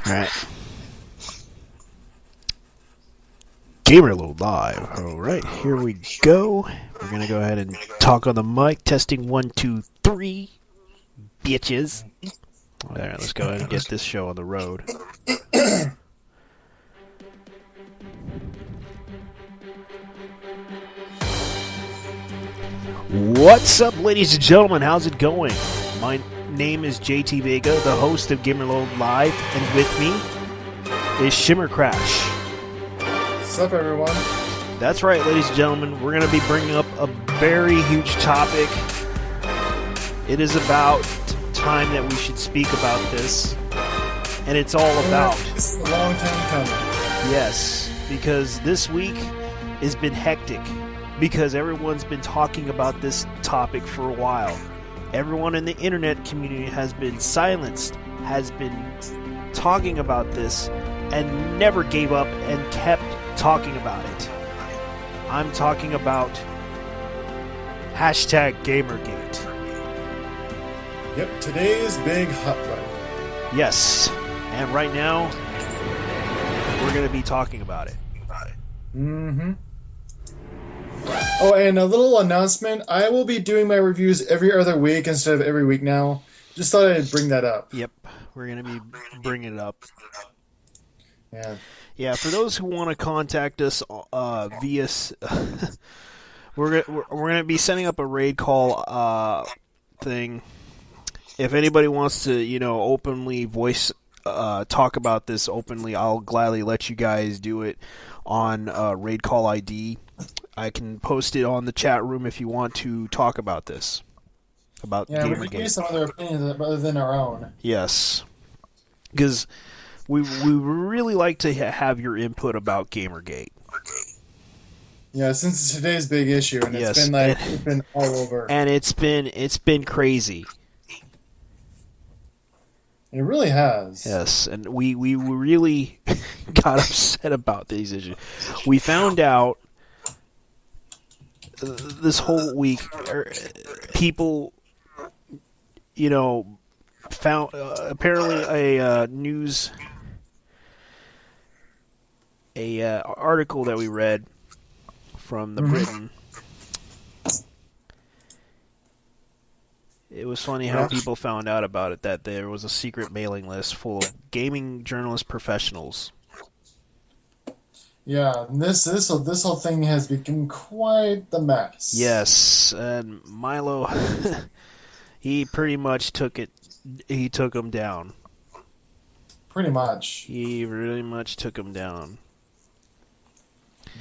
Alright. Gamerload live. Alright, here we go. We're gonna go ahead and talk on the mic. Testing 1, 2, 3. Bitches. Alright, let's go ahead and get this show on the road. What's up, ladies and gentlemen? How's it going? My name is JT Vega, the host of Gamerload Live, and with me is Shimmer Crash. What's up, everyone? That's right, ladies and gentlemen. We're going to be bringing up a very huge topic. It is about time that we should speak about this, and it's all about... This is a long time coming. Yes, because this week has been hectic. Because everyone's been talking about this topic for a while. Everyone in the internet community has been silenced, has been talking about this, and never gave up and kept talking about it. I'm talking about #Gamergate. Yep, today's big hot button. Yes, and right now, we're going to be talking about it. Mm-hmm. Oh, and a little announcement. I will be doing my reviews every other week instead of every week now. Just thought I'd bring that up. Yep, we're going to be bringing it up. Yeah. Yeah, for those who want to contact us via... we're going to be setting up a raid call thing. If anybody wants to, openly talk about this openly, I'll gladly let you guys do it on raid call ID. I can post it on the chat room if you want to talk about this. About Gamergate. Yeah, we can use some other opinions other than our own. Yes. Because we really like to have your input about Gamergate. Yeah, since it's today's big issue, and yes. It's been all over. And it's been crazy. It really has. Yes, and we really got upset about these issues. We found out this whole week, people, found apparently a news, article that we read from the Britain. It was funny how people found out about it, that there was a secret mailing list full of gaming journalist professionals. Yeah, this whole thing has become quite the mess. Yes, and Milo, he pretty much took him down. Pretty much. He really much took him down.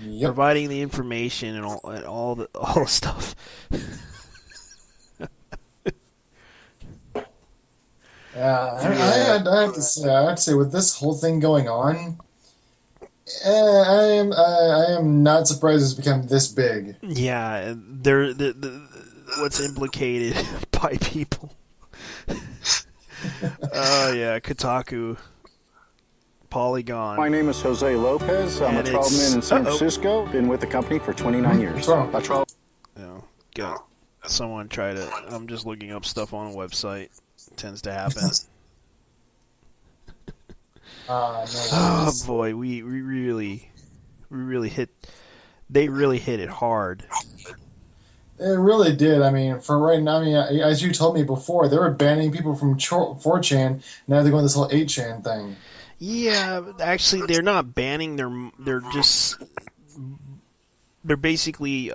Yep. Providing the information and all the stuff. Yeah, I have to say, with this whole thing going on, I am not surprised it's become this big. Yeah, what's implicated by people. Oh yeah, Kotaku, Polygon. My name is Jose Lopez. I'm a trollman in San Francisco. Been with the company for 29 years. Someone tried to. I'm just looking up stuff on a website. Tends to happen. No Oh boy, we really hit. They really hit it hard. It really did. I mean, for right now, as you told me before, they were banning people from 4chan. Now they're going this whole 8chan thing. Yeah, actually, they're not banning. They're basically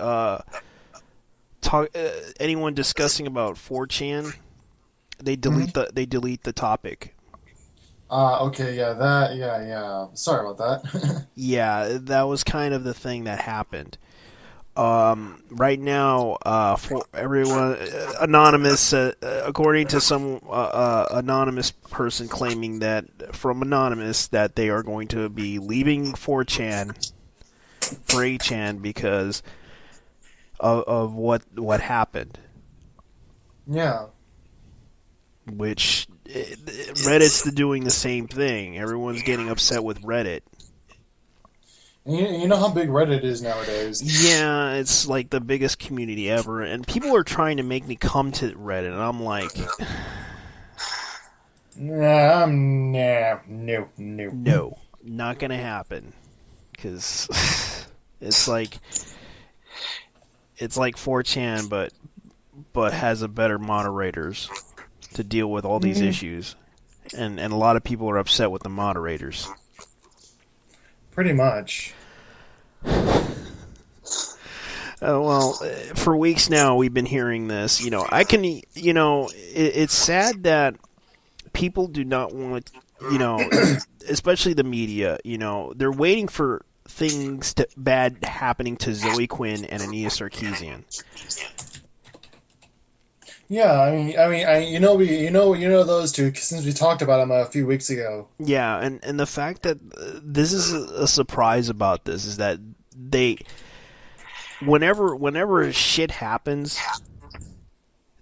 anyone discussing about 4chan. They delete the topic. Okay, yeah. Sorry about that. Yeah, that was kind of the thing that happened. Right now, for everyone, anonymous, according to some anonymous person claiming that from Anonymous that they are going to be leaving 4chan for 8chan because of what happened. Yeah. Which Reddit's doing the same thing. Everyone's getting upset with Reddit. You know how big Reddit is nowadays. Yeah, it's like the biggest community ever, and people are trying to make me come to Reddit, and I'm like... No. No. No, not gonna happen. Because it's like 4chan, but has a better moderators to deal with all these issues, and a lot of people are upset with the moderators. Pretty much. Well, for weeks now we've been hearing this. It's sad that people do not want, especially the media. They're waiting for things bad happening to Zoe Quinn and Anita Sarkeesian. Yeah, I mean, those two since we talked about them a few weeks ago. Yeah, and the fact that this is a surprise about this is that whenever shit happens,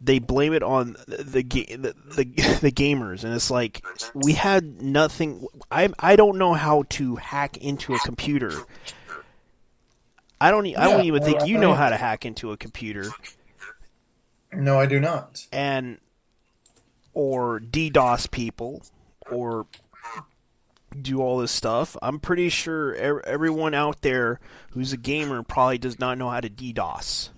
they blame it on the gamers, and it's like, we had nothing. I don't know how to hack into a computer. I don't even think you know how to hack into a computer. No, I do not. Or DDoS people, or do all this stuff. I'm pretty sure everyone out there who's a gamer probably does not know how to DDoS.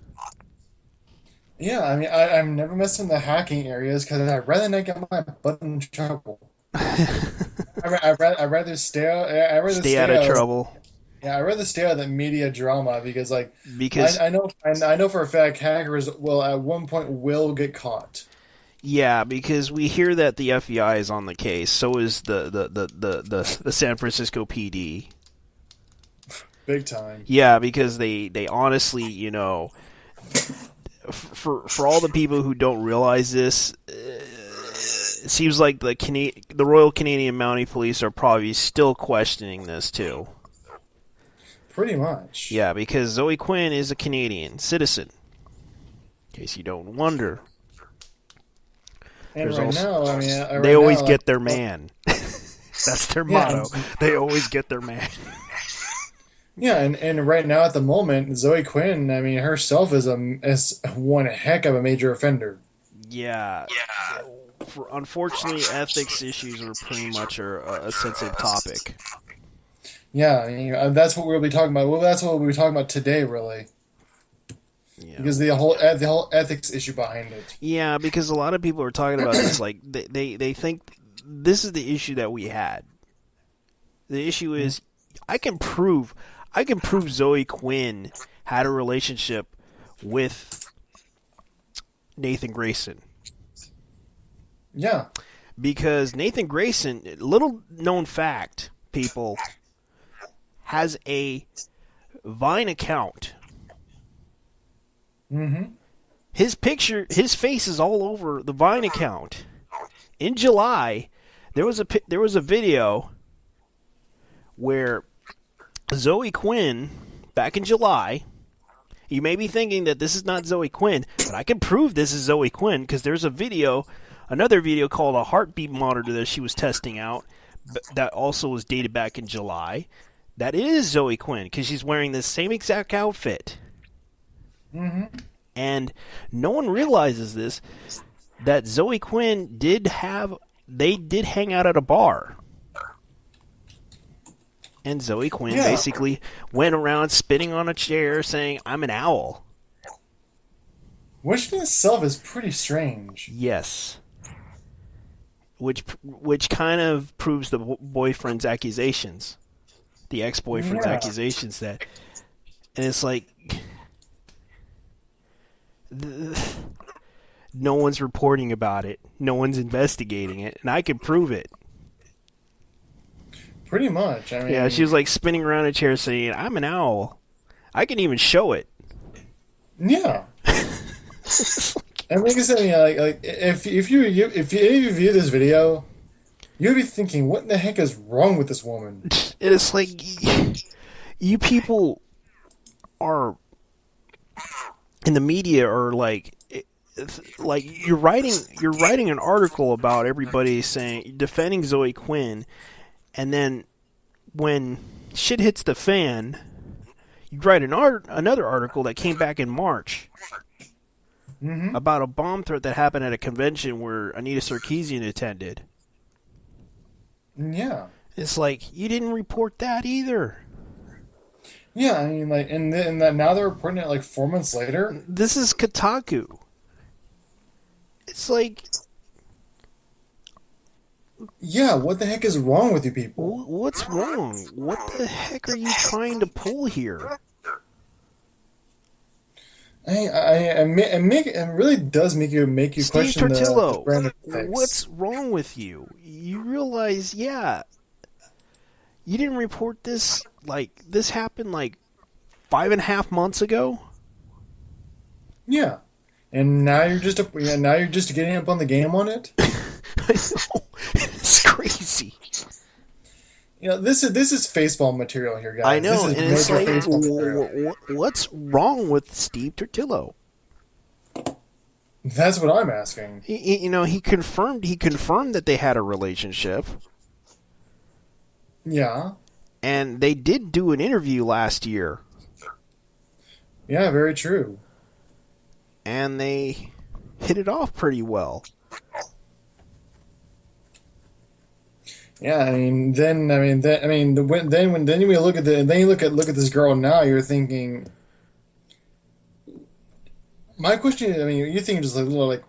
Yeah, I mean, I'm never messed in the hacking areas because I'd rather not get my butt in trouble. I'd rather stay out of trouble. Yeah, I'd rather stay out of the media drama because I know for a fact hackers will at one point get caught. Yeah, because we hear that the FBI is on the case. So is the San Francisco PD. Big time. Yeah, because they honestly, for all the people who don't realize this, it seems like the Royal Canadian Mounted Police are probably still questioning this too. Pretty much. Yeah, because Zoe Quinn is a Canadian citizen. In case you don't wonder. And now, they always get their man. That's their motto. They always get their man. Yeah, and right now at the moment, Zoe Quinn, herself is one heck of a major offender. Yeah. Unfortunately, ethics issues are pretty much a sensitive topic. Yeah, that's what we'll be talking about. Well, that's what we'll be talking about today, really. Yeah. Because the whole ethics issue behind it. Yeah, because a lot of people are talking about this, like they think this is the issue that we had. The issue is I can prove Zoe Quinn had a relationship with Nathan Grayson. Yeah. Because Nathan Grayson, little known fact, people, has a Vine account. Mm-hmm. His face is all over the Vine account. In July, there was a video where Zoe Quinn, back in July, you may be thinking that this is not Zoe Quinn, but I can prove this is Zoe Quinn because there's another video called a heartbeat monitor that she was testing out that also was dated back in July. That is Zoe Quinn because she's wearing the same exact outfit. Mm-hmm. And no one realizes this, that Zoe Quinn did hang out at a bar. And Zoe Quinn basically went around spitting on a chair saying, "I'm an owl." Which in itself is pretty strange. Yes. Which kind of proves the boyfriend's accusations. The ex-boyfriend's accusations that... And it's like... No one's reporting about it. No one's investigating it. And I can prove it. Pretty much. Yeah, she was like spinning around a chair saying, "I'm an owl." I can even show it. Yeah. And like I said, if any of you view this video, you'll be thinking, what in the heck is wrong with this woman? It's like, you people are in the media are like you're writing an article about everybody defending Zoe Quinn, and then when shit hits the fan, you write another article that came back in March about a bomb threat that happened at a convention where Anita Sarkeesian attended. Yeah. It's like, you didn't report that either. Yeah, I mean, like, and that now they're reporting it like 4 months later. This is Kotaku. It's like, yeah, what the heck is wrong with you people? what's wrong? What the heck are you trying to pull here? It really does make you Steve question Tortillo, the brand effects. what's wrong with you? You realize, yeah, you didn't report this, like, this happened like 5.5 months ago? Yeah. And now you're just getting up on the game on it? I know. It's crazy. You know, this is Faceball material here, guys. I know, this and is it's like, major Faceball material. what's wrong with Steve Tortillo? That's what I'm asking. He confirmed that they had a relationship. Yeah. And they did do an interview last year. Yeah, very true. And they hit it off pretty well. Yeah, then you look at this girl now, you're thinking. My question is, you're thinking just like,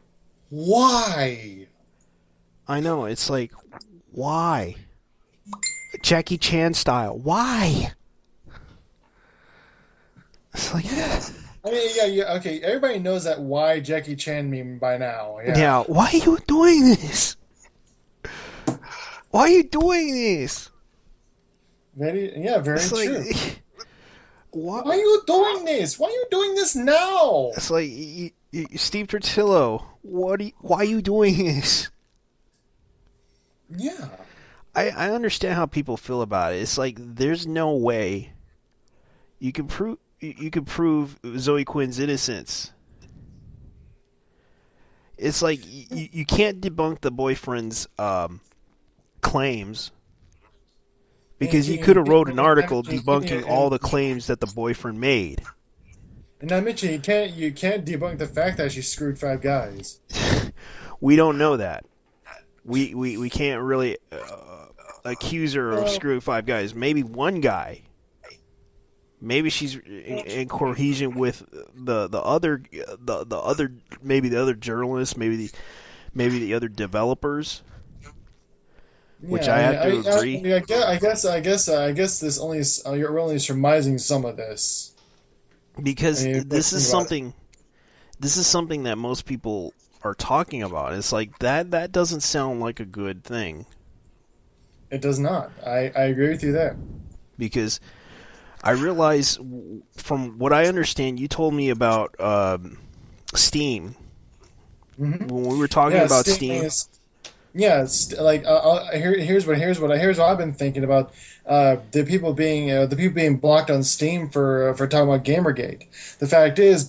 why? I know, it's like, why? Jackie Chan style, why? It's like, yeah, okay. Everybody knows that why Jackie Chan meme by now. Yeah, why are you doing this? Why are you doing this? Very true. Like, why are you doing this? Why are you doing this now? It's like, Steve Tortillo, why are you doing this? Yeah. I understand how people feel about it. It's like, there's no way you can prove Zoe Quinn's innocence. It's like, you can't debunk the boyfriend's claims, because you could have wrote an article debunking all the claims that the boyfriend made. And not mention, you can't debunk the fact that she screwed 5 guys. We don't know that. We can't really accuse her of screwing 5 guys. Maybe one guy. Maybe she's in cohesion with the other maybe the other journalists, maybe the other developers. Which I have to agree. I guess this only you're only surmising some of this. Because this is something that most people are talking about. It's like, that doesn't sound like a good thing. It does not. I agree with you there. Because I realize, from what I understand, you told me about Steam. Mm-hmm. When we were talking about Steam. Here's what I've been thinking about. The people being blocked on Steam for talking about Gamergate. The fact is,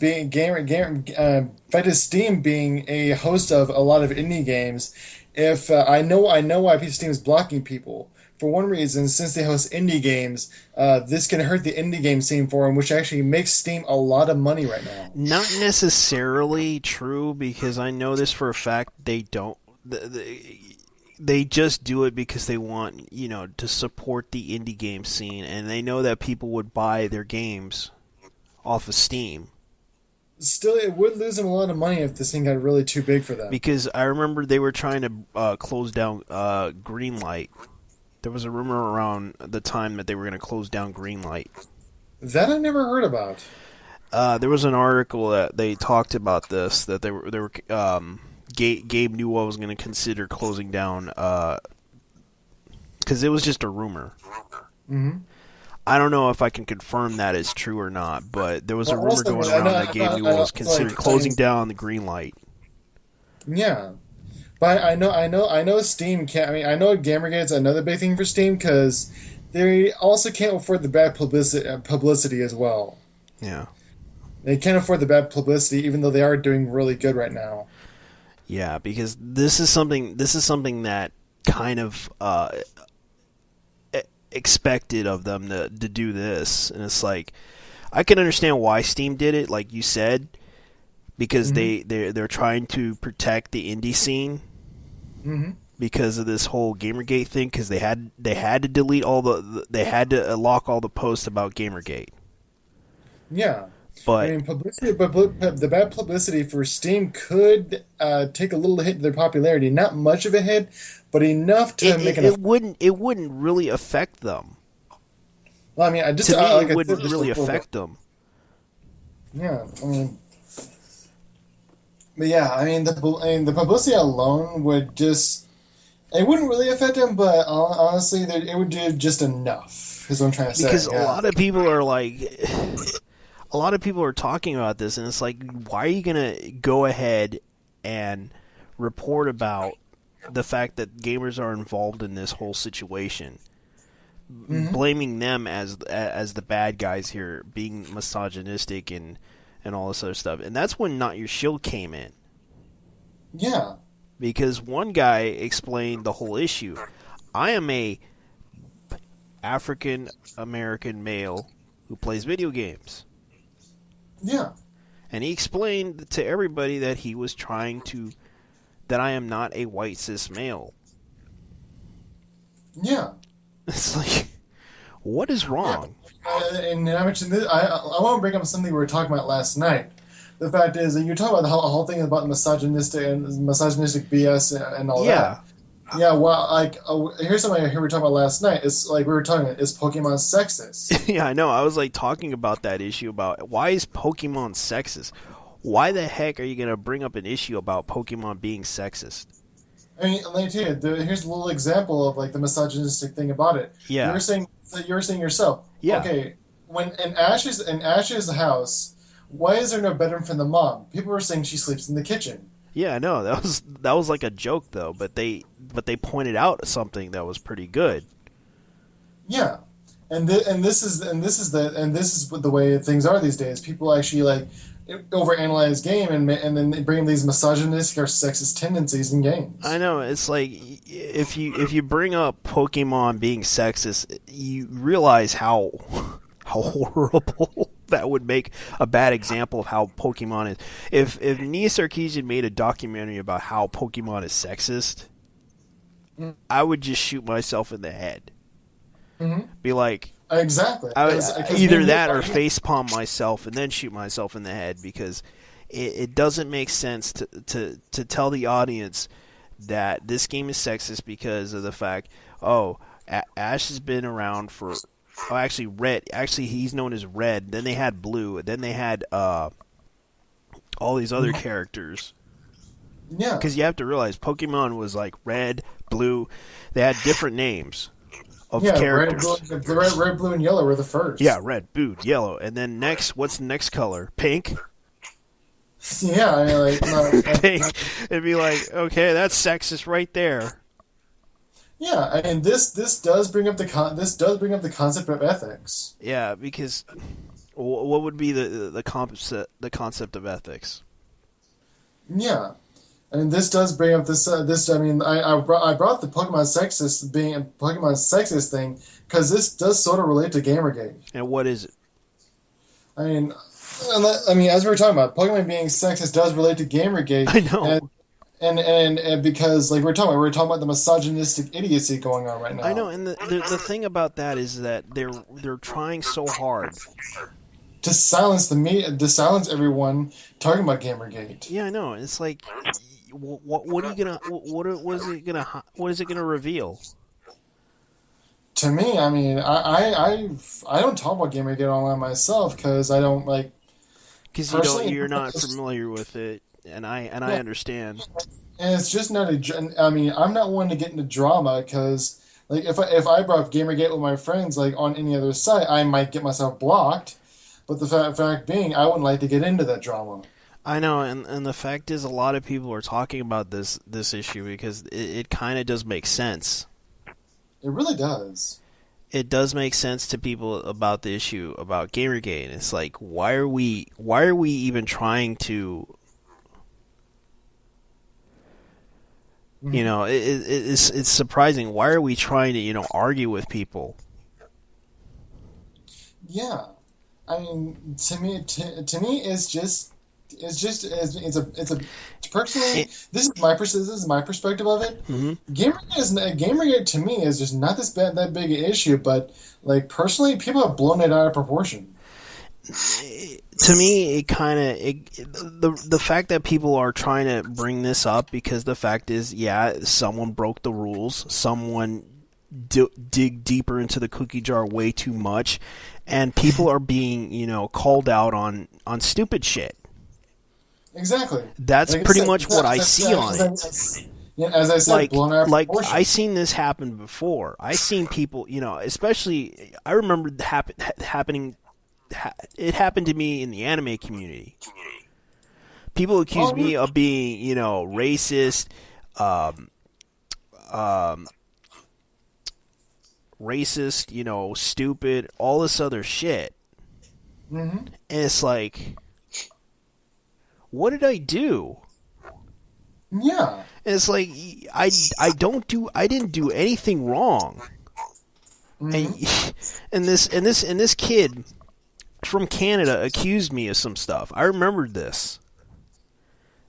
Steam being a host of a lot of indie games. If I know why Steam is blocking people. For one reason, since they host indie games, this can hurt the indie game scene for them, which actually makes Steam a lot of money right now. Not necessarily true, because I know this for a fact. They don't. They just do it because they want, to support the indie game scene, and they know that people would buy their games off of Steam. Still, it would lose them a lot of money if this thing got really too big for them. Because I remember they were trying to close down Greenlight. There was a rumor around the time that they were going to close down Greenlight. That I never heard about. There was an article that they talked about this, that they were Gabe Newell was going to consider closing down, because it was just a rumor. Mm-hmm. I don't know if I can confirm that is true or not, but there was a rumor going around that Gabe Newell was considering closing down the Greenlight. Yeah, but I know Steam can't. I know Gamergate's another big thing for Steam, because they also can't afford the bad publicity as well. Yeah, they can't afford the bad publicity, even though they are doing really good right now. Yeah, because this is something that kind of expected of them to do this, and it's like, I can understand why Steam did it, like you said, because they're trying to protect the indie scene. Mm-hmm. because of this whole Gamergate thing, because they had to delete they had to lock all the posts about Gamergate. Yeah. But I mean, the bad publicity for Steam could take a little hit to their popularity. Not much of a hit, but enough to make it wouldn't really affect them. Well, I mean, it wouldn't really affect them. Yeah, I mean, but yeah, I mean, the publicity alone would just, it wouldn't really affect them, but honestly, it would do just enough, is what I'm trying to say. Because a lot of people are like, a lot of people are talking about this, and it's like, why are you going to go ahead and report about the fact that gamers are involved in this whole situation? Blaming them as the bad guys here, being misogynistic and all this other stuff. And that's when Not Your Shield came in. Yeah. Because one guy explained the whole issue. I am a African American male who plays video games. Yeah. And he explained to everybody that he was that I am not a white cis male. Yeah. It's like, what is wrong? Yeah. And I mentioned this, I want to bring up something we were talking about last night. The fact is that you're talking about the whole thing about misogynistic BS and all that. Yeah, well, like, here's something I heard we were talking about last night. It's like we were talking about, is Pokemon sexist? Yeah, I know. I was like talking about that issue about why is Pokemon sexist? Why the heck are you going to bring up an issue about Pokemon being sexist? I mean, let me tell you, here's a little example of like the misogynistic thing about it. Yeah. You were saying yourself. Yeah. Okay, when in Ash's house, why is there no bedroom for the mom? People were saying she sleeps in the kitchen. Yeah, I know. That was like a joke though, but they pointed out something that was pretty good. Yeah. This is the way things are these days. People actually like overanalyze game and then they bring these misogynistic or sexist tendencies in games. I know. It's like if you bring up Pokemon being sexist, you realize how horrible that would make a bad example of how Pokemon is. If Nia Sarkeesian made a documentary about how Pokemon is sexist, I would just shoot myself in the head. Mm-hmm. Be like, exactly. Either that or facepalm myself and then shoot myself in the head, because it doesn't make sense to tell the audience that this game is sexist because of the fact, Ash has been around for, actually Red, actually he's known as Red, then they had Blue, then they had all these other characters. Yeah. Because you have to realize Pokemon was like Red, Blue, they had different names of characters. Red, blue, and yellow were the first. Yeah, red, blue, yellow, and then next, what's the next color? Pink. Yeah, I mean, like pink. It'd be like, okay, that's sexist right there. Yeah, and this does bring up the concept of ethics. Yeah, because what would be the concept of ethics? Yeah. And this does bring up this. I mean, I brought the Pokemon sexist thing because this does sort of relate to Gamergate. And what is it? I mean, as we were talking about, Pokemon being sexist does relate to Gamergate. I know. And because like we're talking about the misogynistic idiocy going on right now. I know, and the thing about that is that they're trying so hard to silence everyone talking about Gamergate. Yeah, I know. It's like, what are you gonna? What is it gonna reveal? To me, I mean, I don't talk about Gamergate online myself because I don't like. Because you're not familiar with it, and I understand. And it's just not I mean, I'm not one to get into drama because, like, if I brought up Gamergate with my friends, like on any other site, I might get myself blocked. But the fact being, I wouldn't like to get into that drama. I know, and the fact is, a lot of people are talking about this issue because it kind of does make sense. It really does. It does make sense to people about the issue about Gamergate. It's like, why are we even trying to? Mm-hmm. You know, it's surprising. Why are we trying to argue with people? Yeah, I mean, to me, it's just it's just it's a personally this is my perspective of it. Mm-hmm. Gamergate to me is just not that big an issue, but like personally, people have blown it out of proportion. To me, it kind of the fact that people are trying to bring this up because the fact is, yeah, someone broke the rules, someone dig deeper into the cookie jar way too much, and people are being called out on stupid shit. Exactly. That's pretty much what I see on it. As I said, like I seen this happen before. I seen people, especially I remember happening. It happened to me in the anime community. People accuse me of being, racist, stupid, all this other shit. Mm-hmm. And it's like, what did I do? Yeah. And it's like I didn't do anything wrong. Mm-hmm. And this kid from Canada accused me of some stuff. I remembered this.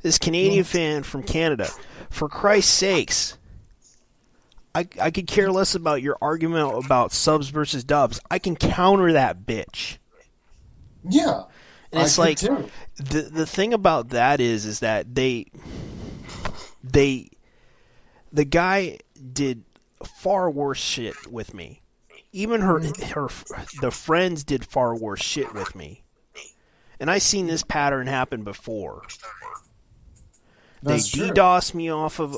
This Canadian fan from Canada. For Christ's sakes, I could care less about your argument about subs versus dubs. I can counter that bitch. Yeah. And it's like the thing about that is that the guy did far worse shit with me. Even the friends did far worse shit with me. And I seen this pattern happen before. That's they true. DDoSed me off of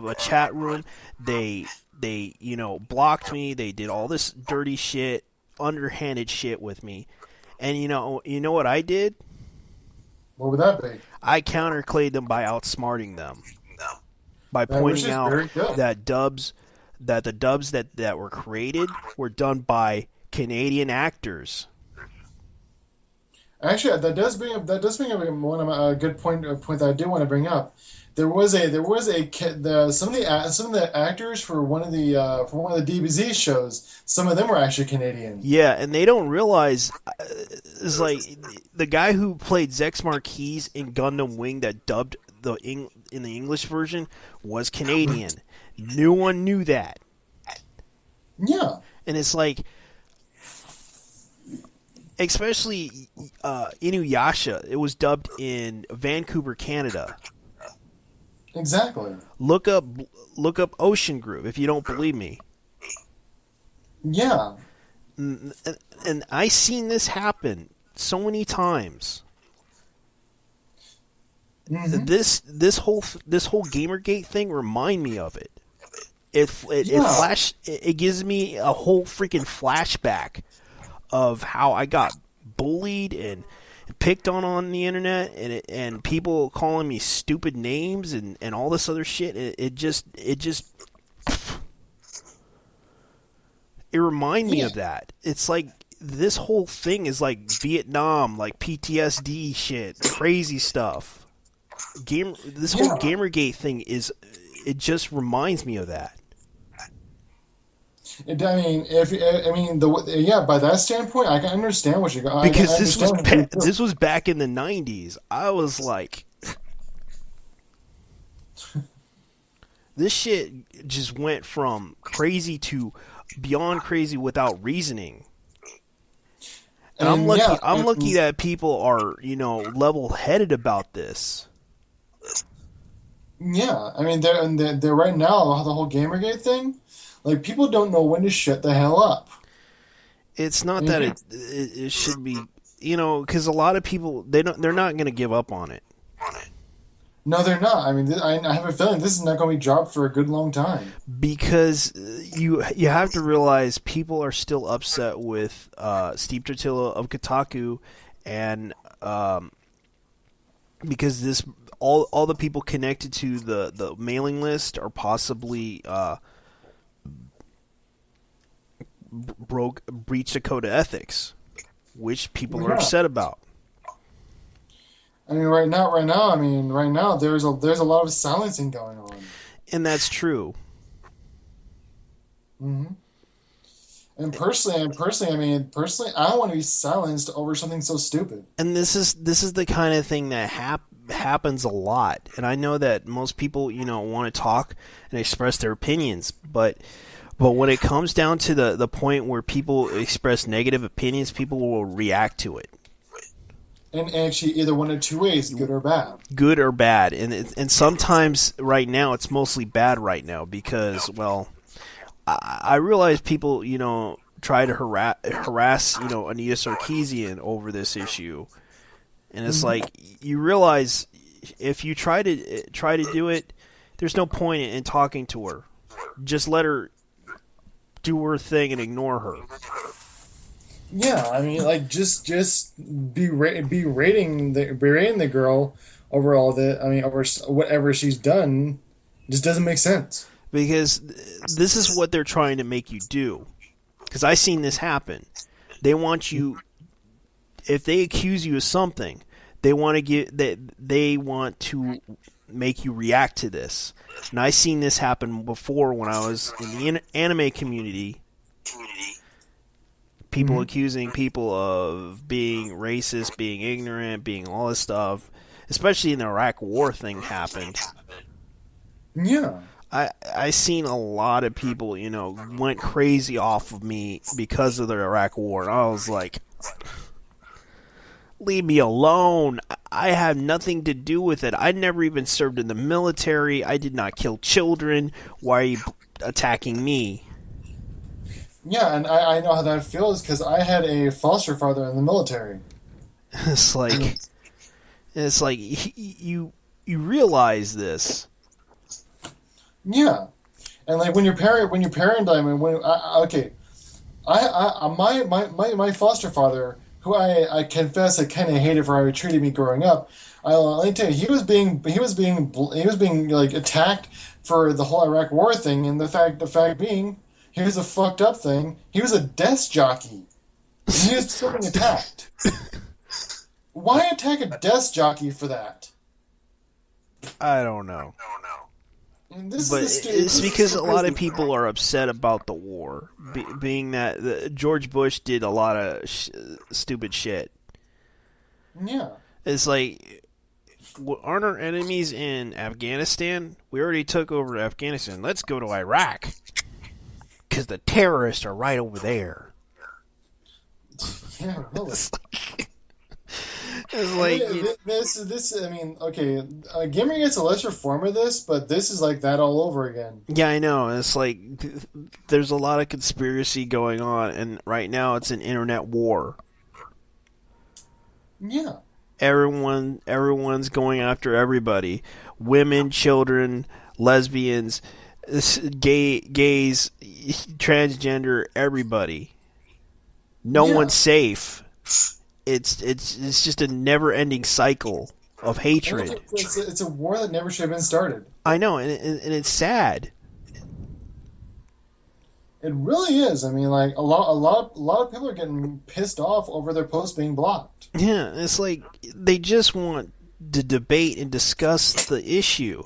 a chat room. They blocked me. They did all this dirty shit, underhanded shit with me. And you know what I did? What would that be? I counterclaid them by outsmarting them. By pointing out that the dubs that were created were done by Canadian actors. Actually, that does bring up one of a good point that I do want to bring up. Some of the actors for one of the DBZ shows, some of them were actually Canadian. Yeah, and they don't realize it's like the guy who played Zex Marquise in Gundam Wing that dubbed in the English version was Canadian. No one knew that. Yeah. And it's like, especially Inuyasha, it was dubbed in Vancouver, Canada. Exactly. Look up Ocean Groove if you don't believe me. Yeah. And I seen this happen so many times. Mm-hmm. This whole Gamergate thing remind me of it. It gives me a whole freaking flashback of how I got bullied and picked on the internet and people calling me stupid names and all this other shit. It reminded me of that. It's like this whole thing is like Vietnam, like PTSD shit, crazy stuff. This whole Gamergate thing it just reminds me of that. By that standpoint, I can understand what you're going. Because this was back in the 90s. I was like, this shit just went from crazy to beyond crazy without reasoning. And I'm lucky that people are, level-headed about this. Yeah, I mean, they're right now the whole Gamergate thing. Like, people don't know when to shut the hell up. It's not that it should be, because a lot of people they're not going to give up on it. No, they're not. I mean, I have a feeling this is not going to be dropped for a good long time. Because you have to realize people are still upset with Steve Tortilla of Kotaku, and because all the people connected to the mailing list are possibly breached a code of ethics, which people are upset about. I mean, right now, there's a lot of silencing going on, and that's true. Mm-hmm. And personally, I don't want to be silenced over something so stupid. And this is the kind of thing that happens a lot. And I know that most people, want to talk and express their opinions, but when it comes down to the point where people express negative opinions, people will react to it. And actually, either one of two ways, good or bad. Good or bad, and sometimes right now it's mostly bad right now because, well, I realize people, try to harass, Anita Sarkeesian over this issue, and it's like you realize if you try to do it, there's no point in talking to her. Just let her do her thing and ignore her. Yeah, I mean, like just berating the girl over all the, over whatever she's done, just doesn't make sense. Because this is what they're trying to make you do. Because I've seen this happen. They want you, if they accuse you of something, they want to make you react to this. And I've seen this happen before when I was in the anime community. People accusing people of being racist, being ignorant, being all this stuff. Especially in the Iraq War thing happened. Yeah. I seen a lot of people, went crazy off of me because of the Iraq War. And I was like, leave me alone. I have nothing to do with it. I never even served in the military. I did not kill children. Why are you attacking me? Yeah, and I know how that feels because I had a foster father in the military. It's like you realize this. Yeah, and like when your parent, I mean, my foster father, who I confess I kind of hated for how he treated me growing up. Let me tell you, he was being like attacked for the whole Iraq War thing, and the fact being, here's a fucked up thing. He was a desk jockey. He was still being attacked. Why attack a desk jockey for that? I don't know. But it's because a lot of people are upset about the war, being that George Bush did a lot of stupid shit. Yeah. It's like, aren't our enemies in Afghanistan? We already took over Afghanistan. Let's go to Iraq. Because the terrorists are right over there. Yeah, really. It's like this. I mean, okay, Gamer gets a lesser form of this, but this is like that all over again. Yeah, I know. It's like there's a lot of conspiracy going on, and right now it's an internet war. Yeah. Everyone's going after everybody. Women, children, lesbians, gays, transgender, everybody. No one's safe. It's just a never-ending cycle of hatred. It's a war that never should have been started. I know, and it's sad. It really is. I mean, like a lot of people are getting pissed off over their posts being blocked. Yeah, it's like they just want to debate and discuss the issue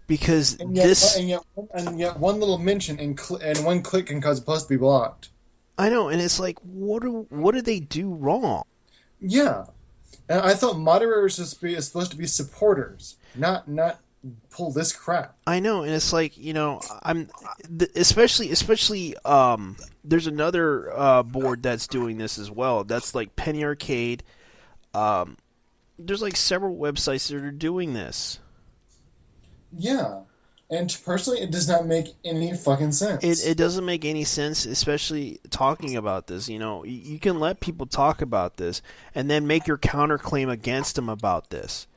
because and yet one little mention and one click can cause a post to be blocked. I know, and it's like, what do they do wrong? Yeah, and I thought moderators are supposed to be supporters, not pull this crap. I know, and it's like, especially there's another board that's doing this as well. That's like Penny Arcade. There's like several websites that are doing this. Yeah. And personally, it does not make any fucking sense. It doesn't make any sense, especially talking about this. You can let people talk about this and then make your counterclaim against them about this.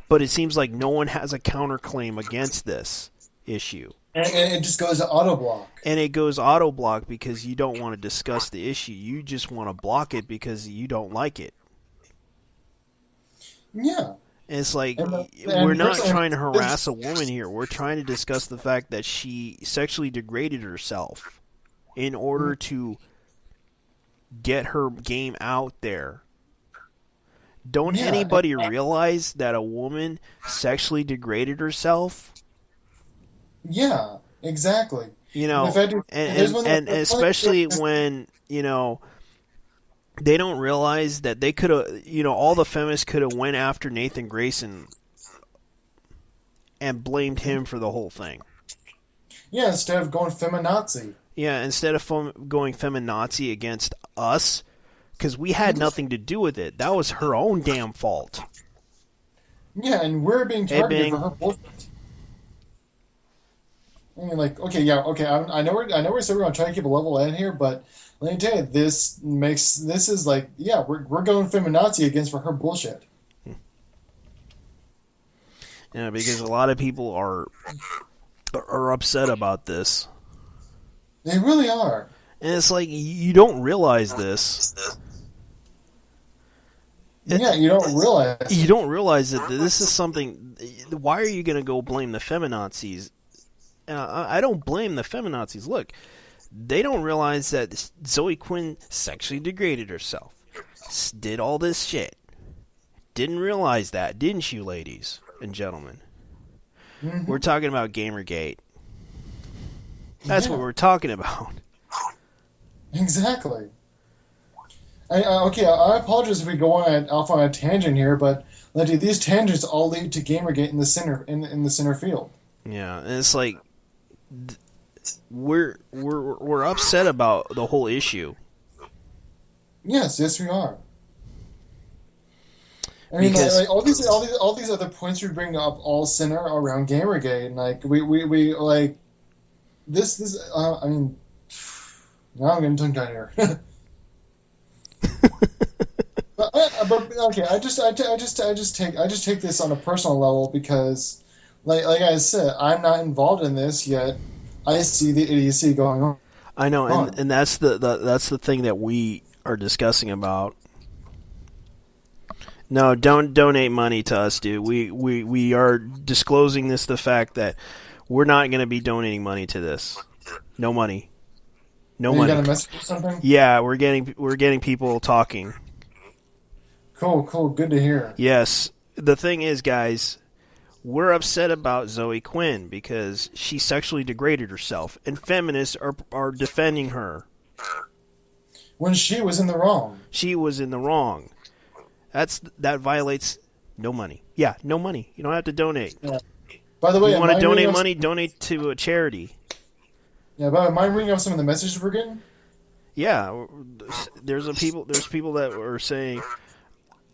But it seems like no one has a counterclaim against this issue. And it just goes to auto block. And it goes auto block because you don't want to discuss the issue. You just want to block it because you don't like it. Yeah. It's like, we're not trying to harass a woman here. We're trying to discuss the fact that she sexually degraded herself in order to get her game out there. Don't anybody realize that a woman sexually degraded herself? Yeah, exactly. You know, and especially when, you know, they don't realize that they could have, you know, all the feminists could have went after Nathan Grayson and blamed him for the whole thing. Yeah, instead of going feminazi. Yeah, instead of going feminazi against us, because we had nothing to do with it. That was her own damn fault. Yeah, and we're being targeted for her bullshit. I mean, like, okay, I know we're saying we're gonna try to keep a level head here, but let me tell you, this is like, yeah, we're going feminazi against for her bullshit. Yeah, because a lot of people are upset about this. They really are. And it's like, you don't realize this. Yeah, you don't realize. You don't realize that this is something. Why are you going to go blame the feminazis? I don't blame the feminazis. Look, they don't realize that Zoe Quinn sexually degraded herself. Did all this shit. Didn't realize that, didn't you, ladies and gentlemen? Mm-hmm. We're talking about Gamergate. That's what we're talking about. Exactly. I apologize if we go off on a tangent here, but these tangents all lead to Gamergate in the center in the center field. Yeah, and it's like we're upset about the whole issue. Yes, we are. I mean, like all these other points we bring up all center around Gamergate, and like we like this. I mean, now I'm getting tongue tied here. but okay, I just take this on a personal level because, like I said, I'm not involved in this yet. I see the idiocy going on. I know, and that's the thing that we are discussing about. No, don't donate money to us, dude. We are disclosing the fact that we're not going to be donating money to this. No money. No money. You got a message or something? Yeah, we're getting people talking. Cool. Good to hear. Yes. The thing is, guys, we're upset about Zoe Quinn because she sexually degraded herself, and feminists are defending her. When she was in the wrong. She was in the wrong. That violates no money. Yeah, no money. You don't have to donate. Yeah. By the way, if you want to donate money, donate to a charity. Yeah, but am I reading off some of the messages we're getting? Yeah, there's people that are saying,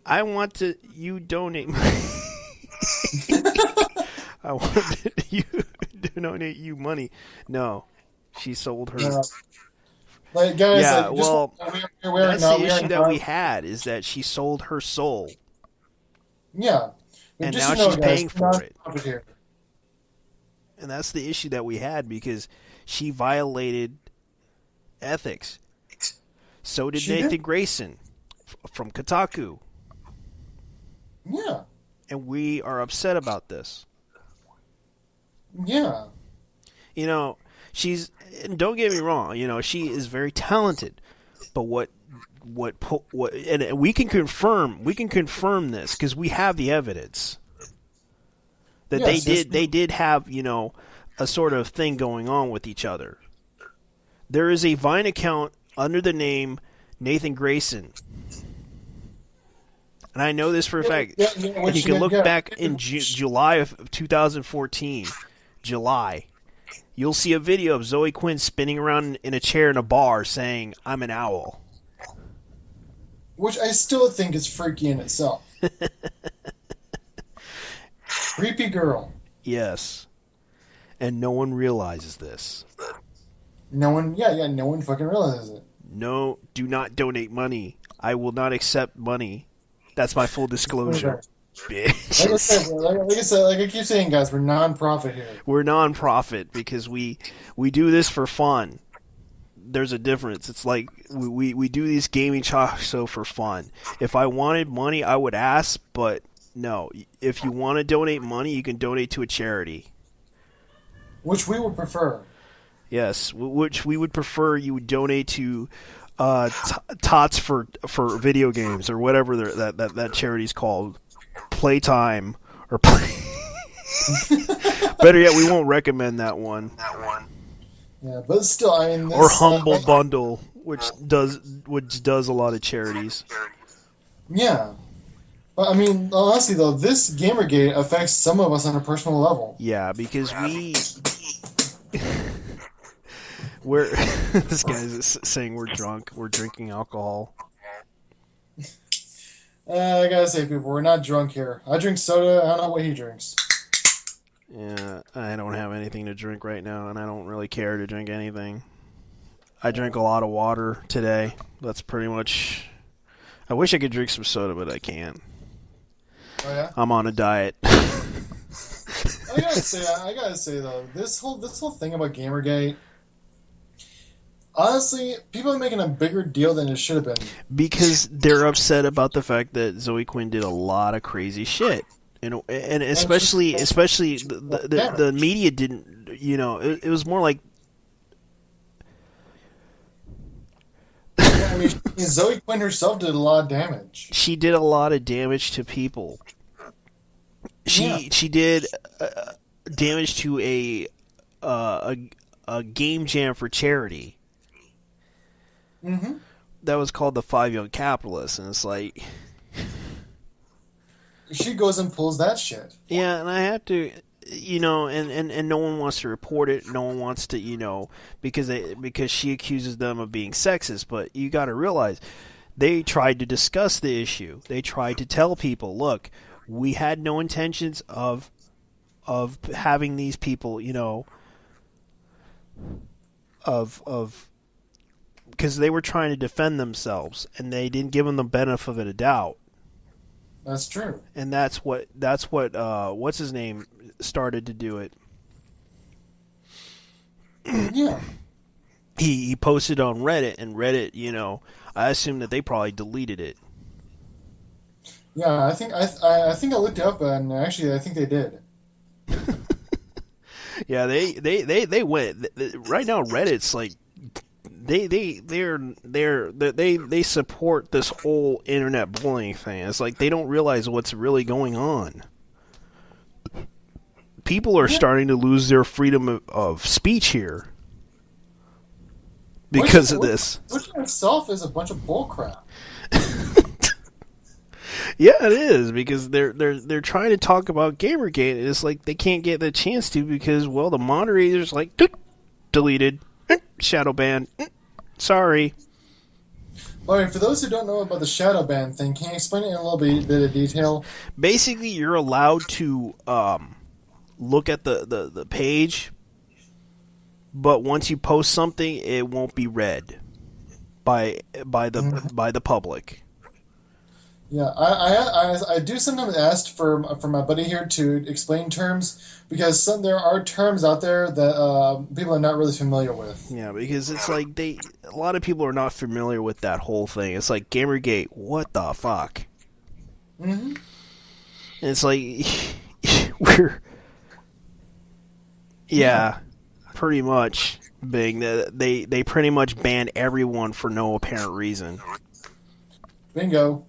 I want to you donate money. I want you to donate you money. No, she sold her. Yeah. Like, guys, yeah, like, well, that's the issue that we had, is that she sold her soul. Yeah. And now she's paying for it. And that's the issue that we had, because she violated ethics. So did Nathan Grayson from Kotaku. Yeah. And we are upset about this. Yeah. You know, and don't get me wrong, you know, she is very talented, but what and we can confirm this because we have the evidence that they did have, you know, a sort of thing going on with each other. There is a Vine account under the name Nathan Grayson, and I know this for a fact. And you can look back in July of 2014, July. You'll see a video of Zoe Quinn spinning around in a chair in a bar saying, I'm an owl. Which I still think is freaky in itself. Creepy girl. Yes. And no one realizes this. No one fucking realizes it. No, do not donate money. I will not accept money. That's my full disclosure. Bitches. Like I keep saying, guys, we're non-profit here. We're non-profit because we do this for fun. There's a difference. It's like we do these gaming talk show for fun. If I wanted money, I would ask, but no. If you want to donate money, you can donate to a charity. Which we would prefer. Yes, which we would prefer you would donate to Tots for video games or whatever that charity's called. Playtime Better yet, we won't recommend that one. Yeah, but still, I mean, or Humble Bundle, which does a lot of charities. Yeah. But I mean, honestly though, this Gamergate affects some of us on a personal level. Yeah, because we're this guy's saying we're drunk, we're drinking alcohol. I gotta say, people, we're not drunk here. I drink soda. I don't know what he drinks. Yeah, I don't have anything to drink right now, and I don't really care to drink anything. I drank a lot of water today. That's pretty much... I wish I could drink some soda, but I can't. Oh yeah? I'm on a diet. I gotta say though, this whole thing about Gamergate, honestly, people are making a bigger deal than it should have been. Because they're upset about the fact that Zoe Quinn did a lot of crazy shit. And especially the media didn't, it was more like... Yeah, I mean, Zoe Quinn herself did a lot of damage. She did a lot of damage to people. She did damage to a game jam for charity. Mm-hmm. That was called the 5 Young Capitalists, and it's like... She goes and pulls that shit. Yeah, and I have to, and no one wants to report it. No one wants to, because she accuses them of being sexist. But you got to realize, they tried to discuss the issue. They tried to tell people, look, we had no intentions of having these people, because they were trying to defend themselves, and they didn't give them the benefit of a doubt. That's true. And that's what what's his name started to do it. Yeah. He posted on Reddit, and Reddit, I assume that they probably deleted it. Yeah, I think I looked it up, and actually I think they did. Yeah, they went right now. Reddit's like they support this whole internet bullying thing. It's like they don't realize what's really going on. People are starting to lose their freedom of speech here because of this. Which in itself is a bunch of bullcrap. Yeah, it is, because they're trying to talk about Gamergate, and it's like they can't get the chance to because, well, the moderator's like, deleted, shadow ban, sorry. All right, for those who don't know about the shadow ban thing, can you explain it in a little bit of detail? Basically, you're allowed to look at the page, but once you post something, it won't be read by the public. Yeah, I do sometimes ask for my buddy here to explain terms, because there are terms out there that people are not really familiar with. Yeah, because it's like a lot of people are not familiar with that whole thing. It's like Gamergate, what the fuck? Mm-hmm. And it's like pretty much being that they pretty much banned everyone for no apparent reason. Bingo.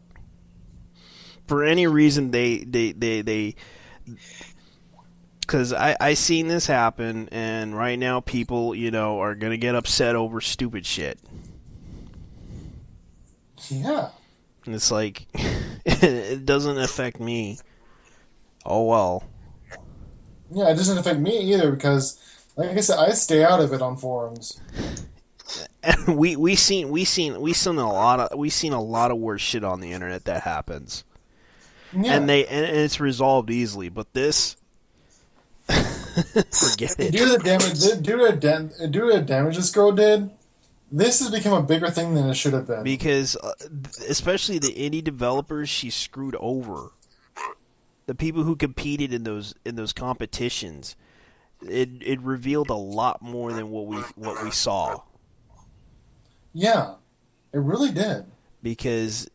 For any reason, they because I seen this happen, and right now people, are gonna get upset over stupid shit. Yeah. And it's like, it doesn't affect me. Oh well. Yeah, it doesn't affect me either, because, like I said, I stay out of it on forums. And we seen a lot of worse shit on the internet that happens. Yeah. And it's resolved easily, but this, forget it. Due to the damage this girl did, this has become a bigger thing than it should have been. Because, especially the indie developers, she screwed over. The people who competed in those competitions, it revealed a lot more than what we saw. Yeah, it really did. Because,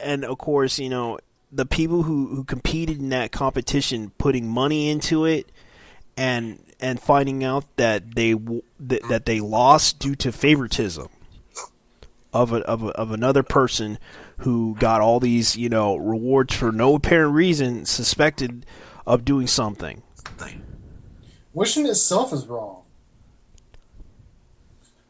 and of course, the people who competed in that competition, putting money into it, and finding out that they lost due to favoritism of another person who got all these rewards for no apparent reason, suspected of doing something. Which in itself is wrong.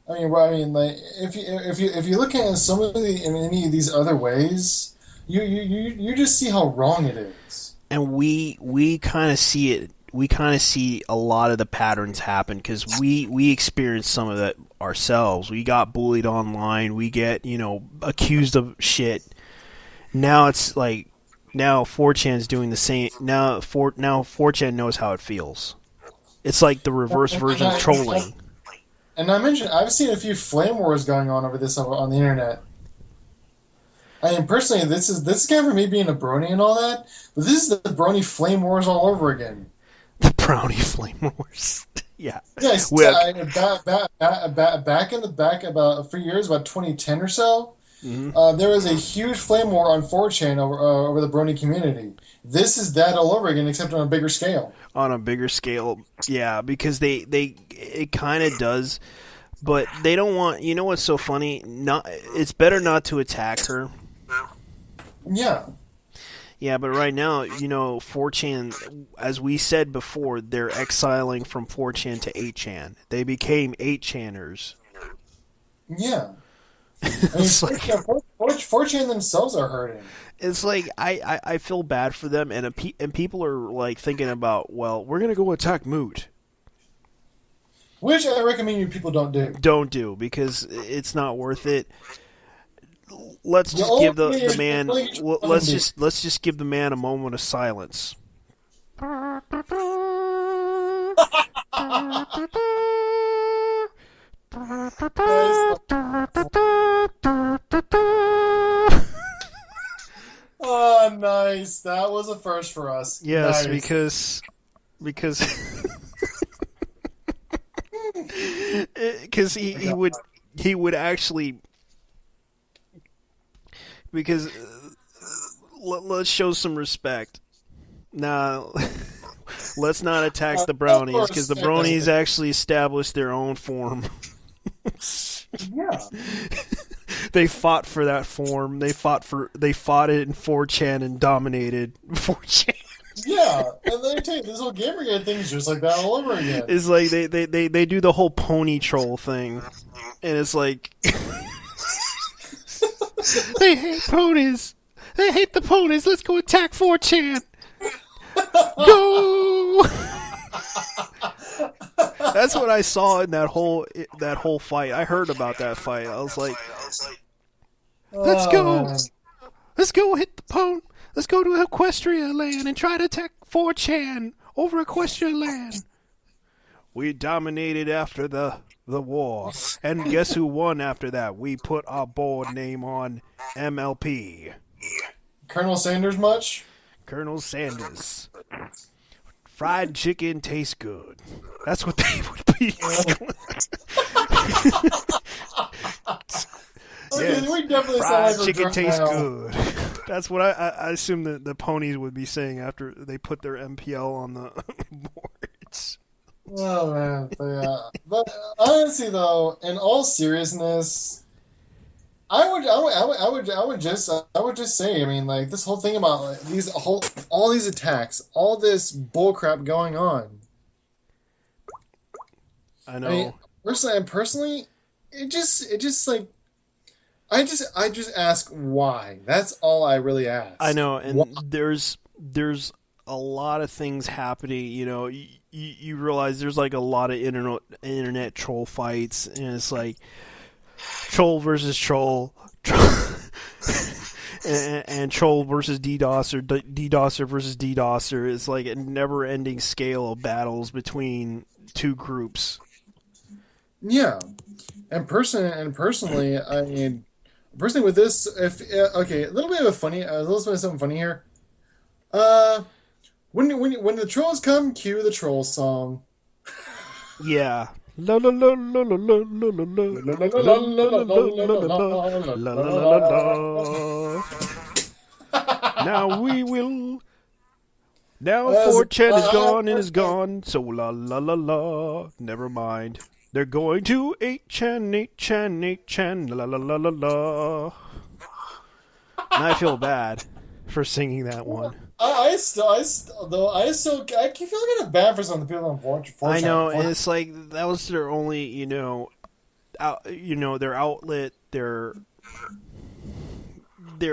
like if you look at it some of in any of these other ways, you just see how wrong it is. And we kind of see it. We kind of see a lot of the patterns happen because we experience some of that ourselves. We got bullied online. We get accused of shit. Now it's like now 4chan's doing the same. Now 4chan knows how it feels. It's like the reverse version of trolling. And I mentioned I've seen a few flame wars going on over this on the internet. I mean, personally, this is kind of for me being a brony and all that, but this is the brony flame wars all over again. The brownie flame wars. Yeah. Yes. Back about a few years, about 2010 or so, there was a huge flame war on 4chan over the brony community. This is that all over again, except on a bigger scale. On a bigger scale, yeah, because it kind of does, but they don't want. You know what's so funny? It's better not to attack her. Yeah. Yeah, but right now, 4chan, as we said before, they're exiling from 4chan to 8chan. They became 8chaners. Yeah. I mean, 4chan themselves are hurting. It's like, I feel bad for them, and people are like thinking about, well, we're going to go attack Moot. Which I recommend you people don't do. Don't do, because it's not worth it. Let's just give the man. Let's just give the man a moment of silence. Oh, nice! That was a first for us. Yes, nice. because he would actually. Because let's show some respect. Now, let's not attack the brownies, because the brownies actually established their own form. Yeah. They fought for that form. They fought it in 4chan and dominated 4chan. Yeah, and let me tell you, this whole Gamergate thing is just like that all over again. It's like they do the whole pony troll thing, and it's like. They hate ponies. They hate the ponies. Let's go attack 4chan. Go! That's what I saw in that whole fight. I heard about that fight. I was like, let's go. Let's go hit the pony. Let's go to Equestria Land and try to attack 4chan over Equestria Land. We dominated after the war. And guess who won after that? We put our board name on MLP. Colonel Sanders much? Colonel Sanders. Fried chicken tastes good. That's what they would be. Yes, we definitely fried like chicken tastes good. That's what I assume the ponies would be saying after they put their MPL on the boards. Oh man, but honestly though, in all seriousness, I would just say, I mean, like this whole thing about like, all these attacks, all this bullcrap going on. I know. I mean, personally, it just like, I just ask why. That's all I really ask. I know, and why? there's a lot of things happening. You realize there's like a lot of internet troll fights, and it's like troll versus troll, and troll versus DDoSer, DDoSer versus DDoSer. It's like a never-ending scale of battles between two groups. Yeah, and personally, I mean, personally with this, okay, a little bit of something funny here. When the trolls come, cue the troll song. Yeah. La la la la la la la la la la la. Now we will. Now 4chan is gone and is gone. So la la la la. Never mind. They're going to 8chan, 8chan, 8chan. La la la la la. And I feel bad for singing that one. I keep feeling kind of bad for some of the people on 4chan. I know, and it's like that was their only, their outlet, their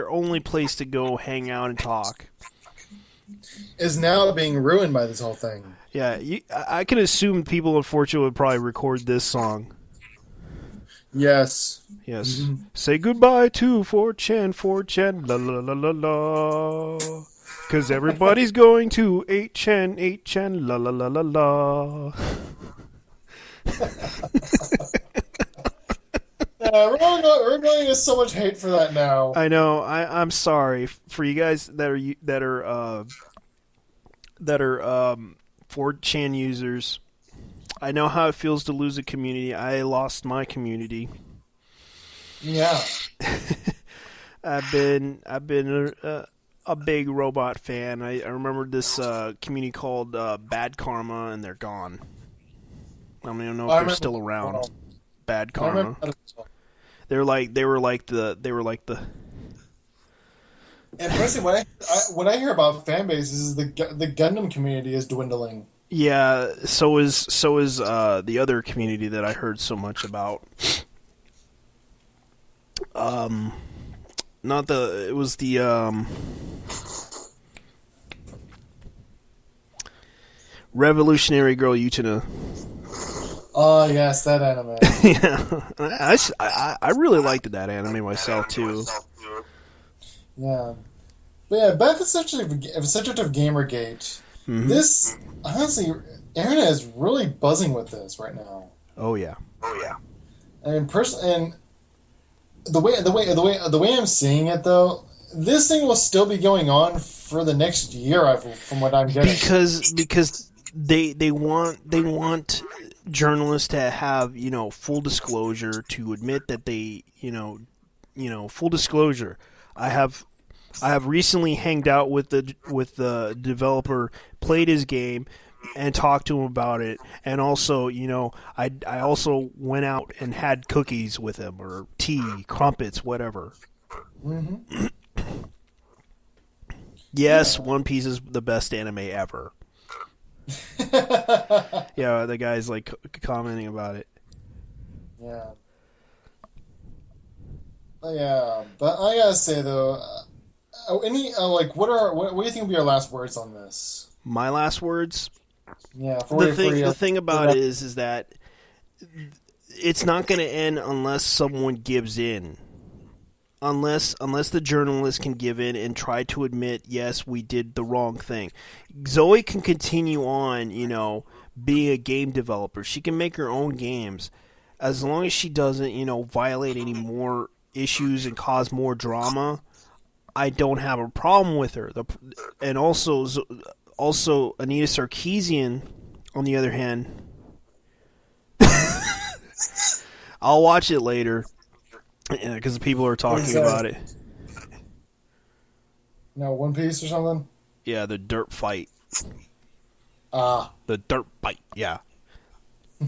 only place to go hang out and talk is now being ruined by this whole thing. Yeah, I can assume people, unfortunately, would probably record this song. Yes. Mm-hmm. Say goodbye to 4chan, la la la la la. Because everybody's going to 8chan, la la la la la. Yeah, we're going to get so much hate for that now. I know. I'm sorry for you guys that are 4chan users. I know how it feels to lose a community. I lost my community. Yeah. I've been a big robot fan. I remember this community called Bad Karma, and they're gone. I don't even know if they're still around. Bad Karma. They were like the. And personally, what I hear about fan bases is the Gundam community is dwindling. Yeah, so is the other community that I heard so much about. It was the Revolutionary Girl Utena. Oh yes, that anime. Yeah, I really liked that anime myself too. Yeah, but yeah, back to the subject of Gamergate. Mm-hmm. This honestly, internet is really buzzing with this right now. Oh yeah. And the way I'm seeing it though, this thing will still be going on for the next year. From what I'm getting, because they want journalists to have full disclosure, to admit that they full disclosure. I have recently hanged out with the developer, played his game, and talked to him about it. And also, I also went out and had cookies with him, or tea, crumpets, whatever. Mm-hmm. Yes, yeah. One Piece is the best anime ever. Yeah, the guy's like commenting about it. Yeah. Yeah, but I gotta say though, what do you think will be your last words on this? My last words? Yeah. The thing about it is that it's not going to end unless someone gives in. Unless the journalist can give in and try to admit, yes, we did the wrong thing. Zoe can continue on, being a game developer. She can make her own games. As long as she doesn't, violate any more issues and cause more drama, I don't have a problem with her. And also Anita Sarkeesian, on the other hand, I'll watch it later because people are talking about it. No, One Piece or something? Yeah, the dirt fight. The dirt fight, yeah.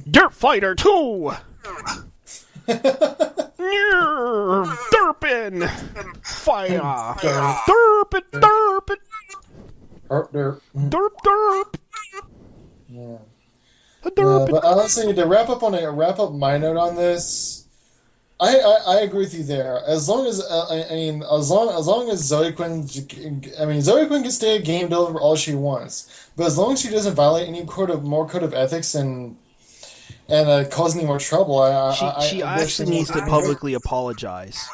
Dirt Fighter 2! Derpin! Fire! Derp it! Derp it! Derp. Derp derp! Yeah. Derp but honestly, to wrap up my note on this, I agree with you there. As long as as long as Zoe Quinn can stay a game developer all she wants, but as long as she doesn't violate any code of ethics and cause any more trouble, she actually needs to publicly apologize.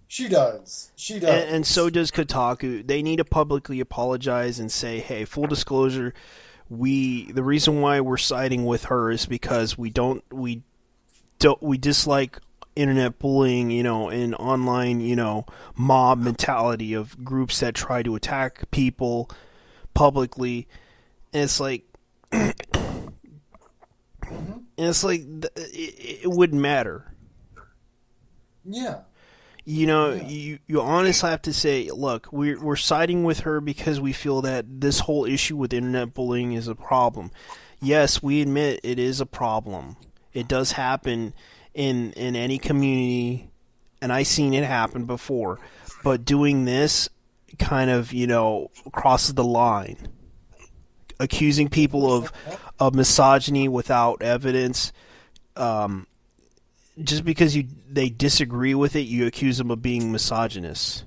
She does. And so does Kotaku. They need to publicly apologize and say, "Hey, full disclosure, the reason why we're siding with her is because we dislike internet bullying, and online, mob mentality of groups that try to attack people publicly." And it's like, it wouldn't matter. Yeah. You honestly have to say, look, we're siding with her because we feel that this whole issue with internet bullying is a problem. Yes, we admit it is a problem. It does happen in any community, and I've seen it happen before. But doing this kind of, crosses the line. Accusing people of misogyny without evidence, just because they disagree with it, you accuse them of being misogynist.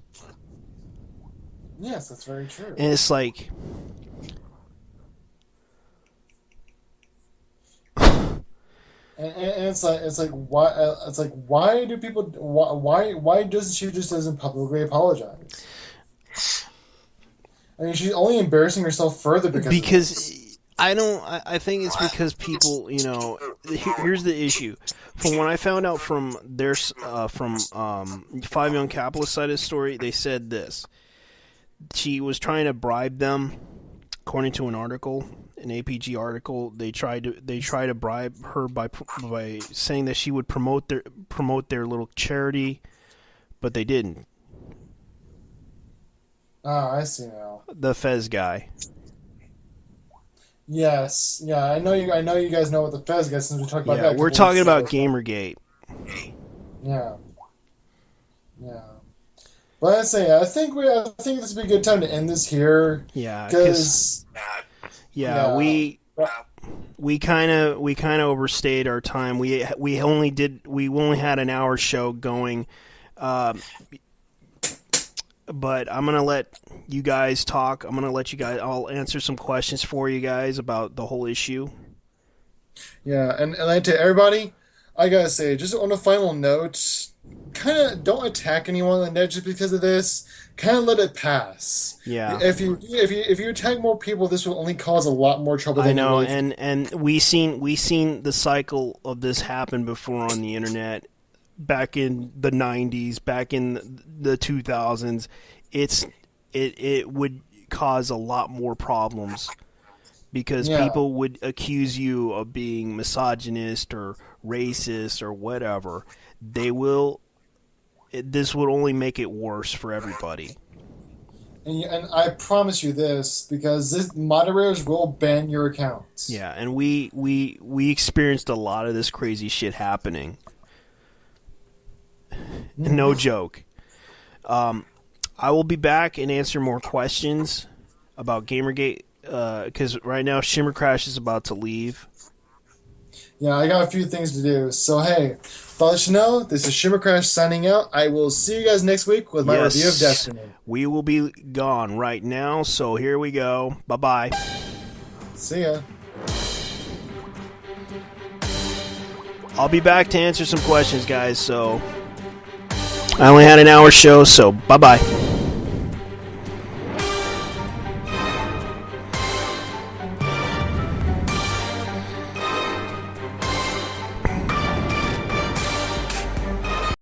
Yes, that's very true. And it's like, and it's like why do people why doesn't she just doesn't publicly apologize? I mean, she's only embarrassing herself further because I think it's because people, here's the issue. From when I found out from their Five Young Capitalists side of the story, they said this. She was trying to bribe them, according to an article, an APG article. They tried to bribe her by saying that she would promote their little charity, but they didn't. Ah, I see now. The Fez guy. Yes, yeah, I know you guys know what the Fez guy, since we talked about that. Yeah, we're talking about Gamergate. Yeah. But I say, I think this would be a good time to end this here. Yeah, because we kind of overstayed our time. We only had an hour show going. But I'm going to let you guys talk. I'm going to let you guys, I'll answer some questions for you guys about the whole issue. Yeah, and to everybody, I got to say, just on a final note, kind of don't attack anyone on the net just because of this. Kind of let it pass. Yeah. If you attack more people, this will only cause a lot more trouble. I know, and we seen the cycle of this happen before on the internet. Back in the 90s, back in the 2000s, it would cause a lot more problems because people would accuse you of being misogynist or racist or whatever. This would only make it worse for everybody. And I promise you this, because this moderators will ban your accounts. Yeah, and we experienced a lot of this crazy shit happening. No joke. I will be back and answer more questions about Gamergate because right now Shimmer Crash is about to leave. Yeah, I got a few things to do. So hey, I'll let you know, this is Shimmer Crash signing out. I will see you guys next week with my review of Destiny. We will be gone right now, so here we go. Bye-bye. See ya. I'll be back to answer some questions, guys, so I only had an hour show, so bye-bye.